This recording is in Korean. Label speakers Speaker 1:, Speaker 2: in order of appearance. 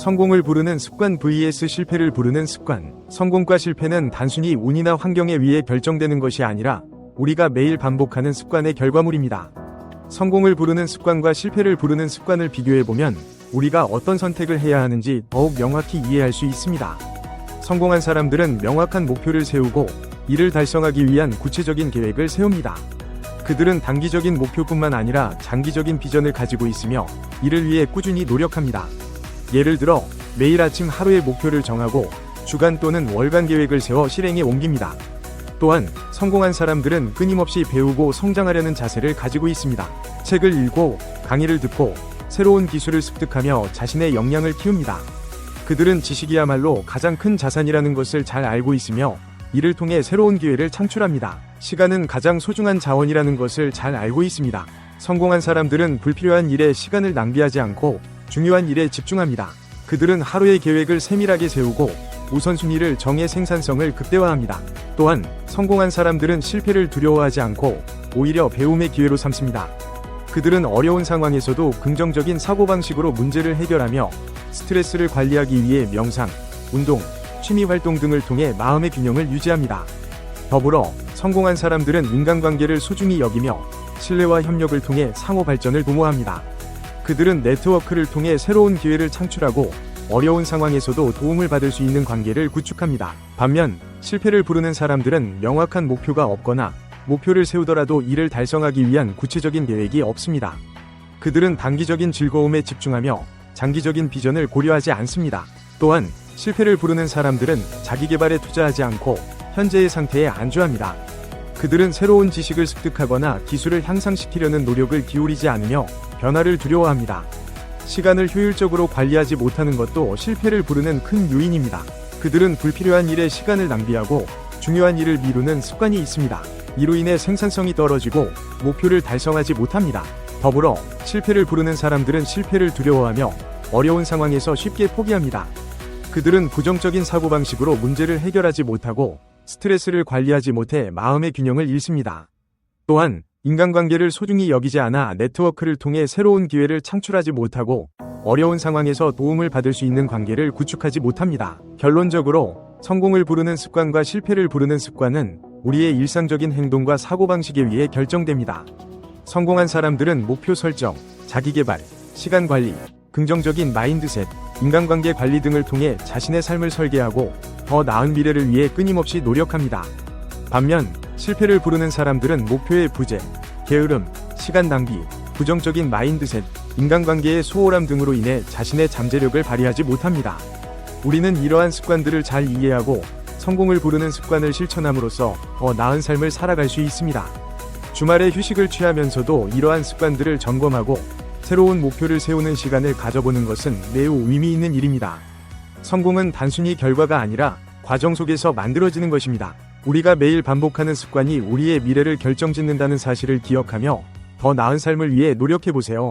Speaker 1: 성공을 부르는 습관 vs 실패를 부르는 습관. 성공과 실패는 단순히 운이나 환경에 의해 결정되는 것이 아니라 우리가 매일 반복하는 습관의 결과물입니다. 성공을 부르는 습관과 실패를 부르는 습관을 비교해보면 우리가 어떤 선택을 해야 하는지 더욱 명확히 이해할 수 있습니다. 성공한 사람들은 명확한 목표를 세우고 이를 달성하기 위한 구체적인 계획을 세웁니다. 그들은 단기적인 목표뿐만 아니라 장기적인 비전을 가지고 있으며 이를 위해 꾸준히 노력합니다. 예를 들어 매일 아침 하루의 목표를 정하고 주간 또는 월간 계획을 세워 실행에 옮깁니다. 또한 성공한 사람들은 끊임없이 배우고 성장하려는 자세를 가지고 있습니다. 책을 읽고 강의를 듣고 새로운 기술을 습득하며 자신의 역량을 키웁니다. 그들은 지식이야말로 가장 큰 자산이라는 것을 잘 알고 있으며 이를 통해 새로운 기회를 창출합니다. 시간은 가장 소중한 자원이라는 것을 잘 알고 있습니다. 성공한 사람들은 불필요한 일에 시간을 낭비하지 않고 중요한 일에 집중합니다. 그들은 하루의 계획을 세밀하게 세우고 우선순위를 정해 생산성을 극대화합니다. 또한 성공한 사람들은 실패를 두려워하지 않고 오히려 배움의 기회로 삼습니다. 그들은 어려운 상황에서도 긍정적인 사고방식으로 문제를 해결하며 스트레스를 관리하기 위해 명상, 운동, 취미활동 등을 통해 마음의 균형을 유지합니다. 더불어 성공한 사람들은 인간관계를 소중히 여기며 신뢰와 협력을 통해 상호 발전을 도모합니다. 그들은 네트워크를 통해 새로운 기회를 창출하고 어려운 상황에서도 도움을 받을 수 있는 관계를 구축합니다. 반면 실패를 부르는 사람들은 명확한 목표가 없거나 목표를 세우더라도 이를 달성하기 위한 구체적인 계획이 없습니다. 그들은 단기적인 즐거움에 집중하며 장기적인 비전을 고려하지 않습니다. 또한 실패를 부르는 사람들은 자기개발에 투자하지 않고 현재의 상태에 안주합니다. 그들은 새로운 지식을 습득하거나 기술을 향상시키려는 노력을 기울이지 않으며 변화를 두려워합니다. 시간을 효율적으로 관리하지 못하는 것도 실패를 부르는 큰 요인입니다. 그들은 불필요한 일에 시간을 낭비하고 중요한 일을 미루는 습관이 있습니다. 이로 인해 생산성이 떨어지고 목표를 달성하지 못합니다. 더불어 실패를 부르는 사람들은 실패를 두려워하며 어려운 상황에서 쉽게 포기합니다. 그들은 부정적인 사고방식으로 문제를 해결하지 못하고 스트레스를 관리하지 못해 마음의 균형을 잃습니다. 또한 인간관계를 소중히 여기지 않아 네트워크를 통해 새로운 기회를 창출하지 못하고 어려운 상황에서 도움을 받을 수 있는 관계를 구축하지 못합니다. 결론적으로 성공을 부르는 습관과 실패를 부르는 습관은 우리의 일상적인 행동과 사고방식에 의해 결정됩니다. 성공한 사람들은 목표 설정, 자기개발, 시간 관리, 긍정적인 마인드셋, 인간관계 관리 등을 통해 자신의 삶을 설계하고 더 나은 미래를 위해 끊임없이 노력합니다. 반면 실패를 부르는 사람들은 목표의 부재, 게으름, 시간 낭비, 부정적인 마인드셋, 인간관계의 소홀함 등으로 인해 자신의 잠재력을 발휘하지 못합니다. 우리는 이러한 습관들을 잘 이해하고 성공을 부르는 습관을 실천함으로써 더 나은 삶을 살아갈 수 있습니다. 주말에 휴식을 취하면서도 이러한 습관들을 점검하고 새로운 목표를 세우는 시간을 가져보는 것은 매우 의미 있는 일입니다. 성공은 단순히 결과가 아니라 과정 속에서 만들어지는 것입니다. 우리가 매일 반복하는 습관이 우리의 미래를 결정짓는다는 사실을 기억하며 더 나은 삶을 위해 노력해보세요.